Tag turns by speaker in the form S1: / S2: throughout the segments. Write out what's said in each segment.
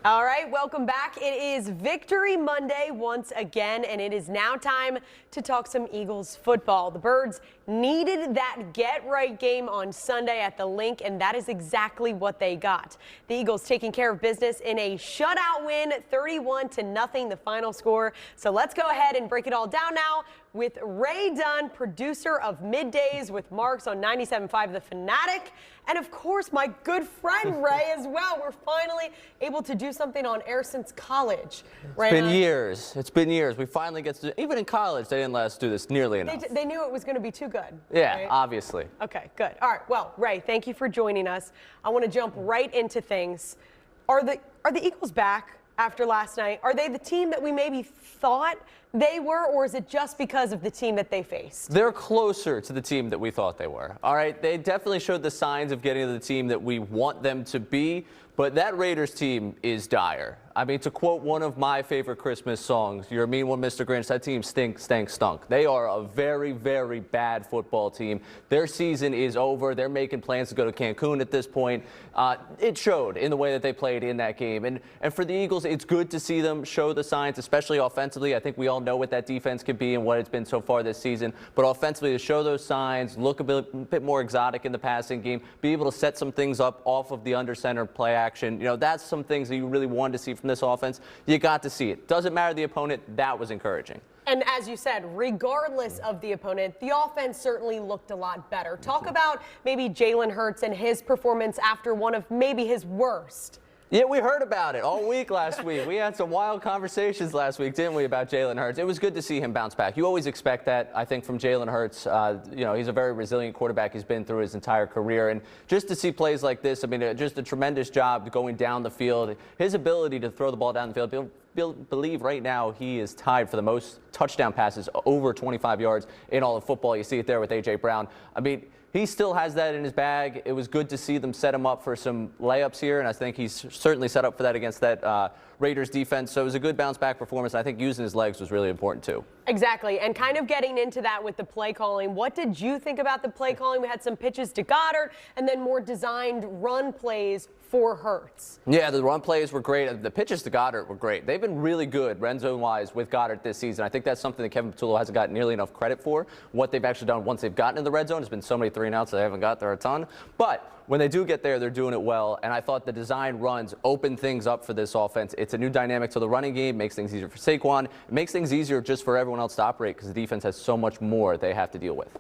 S1: All right, welcome back. It is Victory Monday once again, and it is now time to talk some Eagles football. The Birds needed that get-right game on Sunday at the Link, and that is exactly what they got. The Eagles taking care of business in a shutout win, 31-0, the final score. So let's go ahead and break it all down now with Ray Dunne, producer of Middays with Marks on 97.5 The Fanatic, and of course my good friend Ray as well. We're finally able to do something on air since college.
S2: It's been years. It's been years. We finally get to, even in college, they didn't let us do this nearly enough.
S1: They knew it was going to be too good.
S2: Yeah,
S1: right?
S2: obviously.
S1: Okay, good. All right, well, Ray, thank you for joining us. I want to jump right into things. Are the Eagles back after last night? Are they the team that we maybe thought they were, or is it just because of the team that they faced?
S2: They're closer to the team that we thought they were. All right, they definitely showed the signs of getting to the team that we want them to be, but that Raiders team is dire. I mean, to quote one of my favorite Christmas songs, "You're a mean one, Mr. Grinch, that team stunk. They are a very, very bad football team. Their season is over. They're making plans to go to Cancun at this point. It showed in the way that they played in that game. And for the Eagles, it's good to see them show the signs, especially offensively. I think we all know what that defense could be and what it's been so far this season. But offensively, to show those signs, look a bit more exotic in the passing game, be able to set some things up off of the under center play action. You know, that's some things that you really wanted to see from this offense. You got to see it. Doesn't matter the opponent. That was encouraging.
S1: And as you said, regardless of the opponent, the offense certainly looked a lot better. Talk about maybe Jalen Hurts and his performance after one of maybe his worst.
S2: Yeah, we heard about it all week last week. We had some wild conversations last week, didn't we, about Jalen Hurts? It was good to see him bounce back. You always expect that, I think, from Jalen Hurts. You know, he's a very resilient quarterback. He's been through his entire career. And just to see plays like this, I mean, just a tremendous job going down the field. His ability to throw the ball down the field, believe right now he is tied for the most touchdown passes, over 25 yards in all of football. You see it there with A.J. Brown. I mean, he still has that in his bag. It was good to see them set him up for some layups here, and I think he's certainly set up for that against that Raiders defense. So it was a good bounce-back performance. I think using his legs was really important, too.
S1: Exactly, and kind of getting into that with the play calling. What did you think about the play calling? We had some pitches to Goddard and then more designed run plays for Hurts.
S2: Yeah, the run plays were great. The pitches to Goddard were great. They've been really good red zone-wise with Goddard this season. I think that's something that Kevin Patullo hasn't gotten nearly enough credit for. What they've actually done once they've gotten in the red zone has been so many 3-and-outs they haven't got there a ton. But when they do get there, they're doing it well, and I thought the design runs open things up for this offense. It's a new dynamic to the running game, makes things easier for Saquon. It makes things easier just for everyone else to operate because the defense has so much more they have to deal with.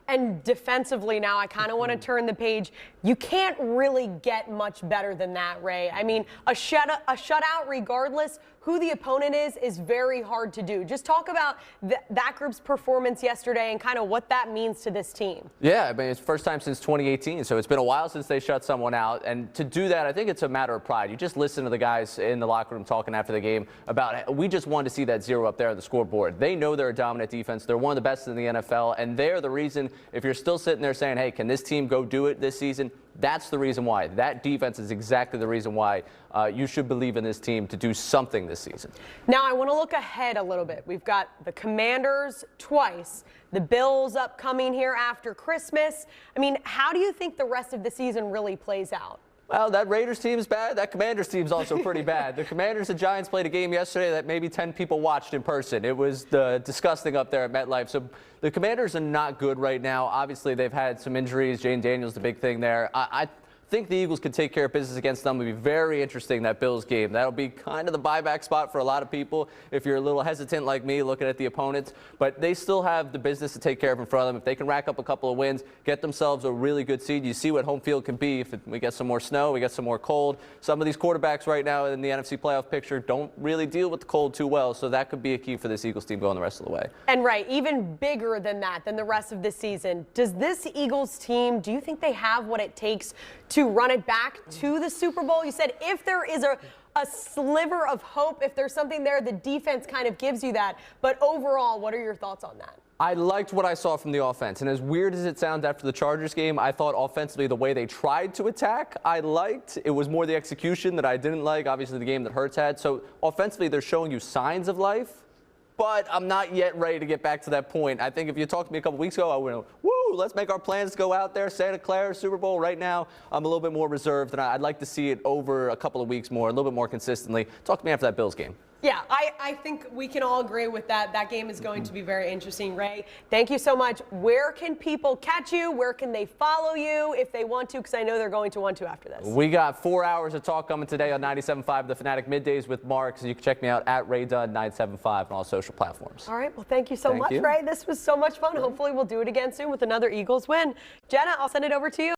S1: And defensively now, I kind of want to turn the page. You can't really get much better than that, Ray. I mean, a shutout, regardless who the opponent is very hard to do. Just talk about that group's performance yesterday and kind of what that means to this team.
S2: Yeah, I mean, it's the first time since 2018, so it's been a while since they shut someone out. And to do that, I think it's a matter of pride. You just listen to the guys in the locker room talking after the game about, we just wanted to see that zero up there on the scoreboard. They know they're a dominant defense. They're one of the best in the NFL, and they're the reason, if you're still sitting there saying, hey, can this team go do it this season? That's the reason why. That defense is exactly the reason why you should believe in this team to do something this season.
S1: Now, I want to look ahead a little bit. We've got the Commanders twice, the Bills upcoming here after Christmas. I mean, how do you think the rest of the season really plays out?
S2: Well, that Raiders team's bad. That Commanders team's also pretty bad. The Commanders and Giants played a game yesterday that maybe 10 people watched in person. It was disgusting up there at MetLife. So the Commanders are not good right now. Obviously, they've had some injuries. Jane Daniels, the big thing there. I think the Eagles could take care of business against them. It'll be very interesting, that Bills game. That'll be kind of the buyback spot for a lot of people if you're a little hesitant like me looking at the opponents. But they still have the business to take care of in front of them. If they can rack up a couple of wins, get themselves a really good seed, you see what home field can be. If we get some more snow, we get some more cold. Some of these quarterbacks right now in the NFC playoff picture don't really deal with the cold too well, so that could be a key for this Eagles team going the rest of the way.
S1: And right, even bigger than that, than the rest of the season, does this Eagles team, do you think they have what it takes to run it back to the Super Bowl? You said if there is a sliver of hope, if there's something there, the defense kind of gives you that. But overall, what are your thoughts on that?
S2: I liked what I saw from the offense, and as weird as it sounds after the Chargers game, I thought offensively the way they tried to attack, I liked. It was more the execution that I didn't like, obviously the game that Hurts had. So offensively, they're showing you signs of life, but I'm not yet ready to get back to that point. I think if you talked to me a couple weeks ago, I would have, woo, woo, let's make our plans, go out there, Santa Clara, Super Bowl. Right now, I'm a little bit more reserved, and I'd like to see it over a couple of weeks more, a little bit more consistently. Talk to me after that Bills game.
S1: Yeah, I think we can all agree with that. That game is going to be very interesting. Ray, thank you so much. Where can people catch you? Where can they follow you if they want to? Because I know they're going to want to after this.
S2: We got 4 hours of talk coming today on 97.5 The Fanatic Middays with Mark. So you can check me out at Ray Dunne 975 on all social platforms.
S1: All right, well, thank you so much, Ray. This was so much fun. Hopefully we'll do it again soon with another Eagles win. Jenna, I'll send it over to you.